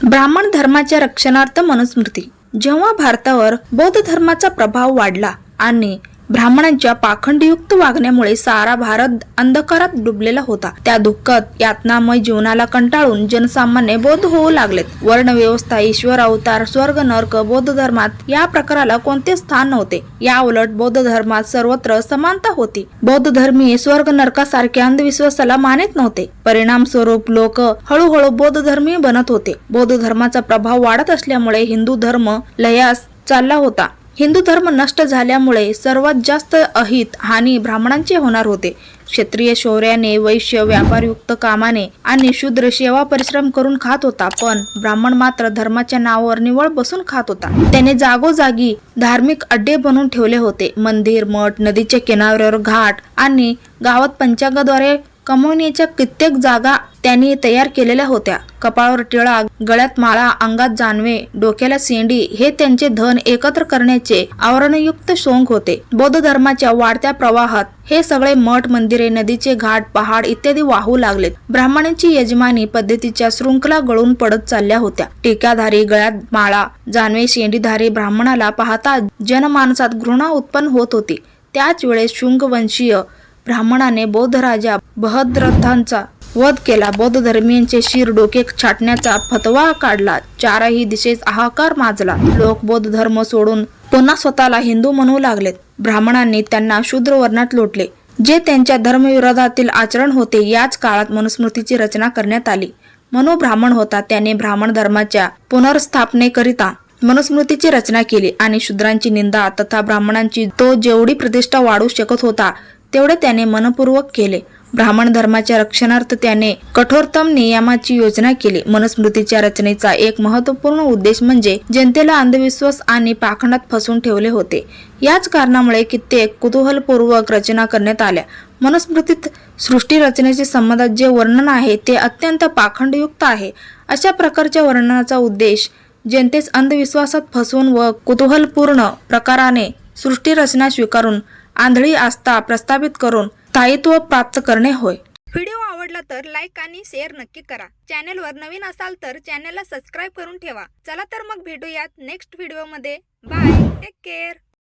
ब्राह्मण धर्माच्या रक्षणार्थ मनुस्मृती। जेव्हा भारतावर बौद्ध धर्माचा प्रभाव वाढला आणि ब्राह्मणांच्या पाखंडयुक्त वागण्यामुळे सारा भारत अंधकारात डुबलेला होता, त्या दुःखद यातनामय जीवनाला कंटाळून जनसामान्य बौद्ध होऊ लागलेत। वर्ण व्यवस्था, ईश्वर अवतार, स्वर्ग नरक बौद्ध धर्मात या प्रकाराला कोणते स्थान नव्हते। या उलट बौद्ध धर्मात सर्वत्र समानता होती। बौद्ध धर्मीय स्वर्ग नरकासारख्या अंधविश्वासाला मानत नव्हते। परिणाम स्वरूप लोक हळूहळू बौद्ध धर्मीय बनत होते। बौद्ध धर्माचा प्रभाव वाढत असल्यामुळे हिंदू धर्म लयास चालला होता। हिंदू धर्म नष्ट झाल्यामुळे सर्वात जास्त अहित हानी ब्राह्मणांचे होणार होते। क्षत्रिय शौर्याने, वैश्य व्यापारयुक्त कामाने आणि शूद्र सेवा परिश्रम करून खात होता, पण ब्राह्मण मात्र धर्माच्या नावावर निवळ बसून खात होता। त्याने जागोजागी धार्मिक अड्डे बनवून ठेवले होते। मंदिर, मठ, नदीच्या किनाऱ्यावर घाट आणि गावात पंचांगाद्वारे कमवण्याच्या कित्येक जागा त्यांनी तयार केलेल्या होत्या। कपाळावर टिळा, गळ्यात माळा, अंगात जानवे, डोक्याला शेंडी हे त्यांचे धन एकत्र करण्याचे आवरणयुक्त शौक होते। बौद्ध धर्माच्या वाढत्या प्रवाहात हे सगळे मठ, मंदिरे, नदीचे घाट, पहाड इत्यादी वाहू लागलेत। ब्राह्मणांची यजमानी पद्धतीच्या शृंखला गळून पडत चालल्या होत्या। टिकाधारी, गळ्यात माळा, जानवे, शेंडीधारी ब्राह्मणाला पाहता जनमानसात घृणा उत्पन्न होत होती। त्याच वेळेस शुंगवंशीय ब्राह्मणाने बौद्ध राजा बहद्रथांचा वध केला। बौद्ध धर्मीयांचे शिर डोके छाटण्याचा फतवा काढला। चारही दिशेस हाहाकार माजला। लोक बौद्ध धर्म सोडून पुन्हा स्वतःला हिंदू म्हणू लागलेत। ब्राह्मणांनी त्यांना शूद्र वर्णात लोटले, जे त्यांच्या धर्मविरोधातील आचरण होते। याच काळात मनुस्मृतीची रचना करण्यात आली। मनु ब्राह्मण होता, त्याने ब्राह्मण धर्माच्या पुनर्स्थापनेकरिता मनुस्मृतीची रचना केली आणि शूद्रांची निंदा तथा ब्राह्मणांची तो जेवढी प्रतिष्ठा वाढू शकत होता तेवढे त्याने मनपूर्वक केले। ब्राह्मण धर्माच्या रक्षणार्थ त्याने कठोरतम नियमाची योजना केली। मनुस्मृतीच्या रचनेचा एक महत्त्वपूर्ण उद्देश म्हणजे जनतेला अंधविश्वास आणि पाखंडात फसवून ठेवले होते। याच कारणामुळे कित्येक कुतूहलपूर्वक रचना करण्यात आल्या। मनुस्मृतीत सृष्टी रचनेच्या संबंधात जे वर्णन आहे ते अत्यंत पाखंडयुक्त आहे। अशा प्रकारच्या वर्णनाचा उद्देश जनतेस अंधविश्वासात फसवून व कुतूहलपूर्ण प्रकाराने सृष्टी रचना स्वीकारून आंधळी आस्था प्रस्थापित करून स्थायित्व प्राप्त करणे होय। व्हिडिओ आवडला तर लाईक आणि शेअर नक्की करा। चॅनलवर नवीन असाल तर चॅनलला सबस्क्राईब करून ठेवा। चला तर मग भेटूयात नेक्स्ट व्हिडिओमध्ये। Bye, take care.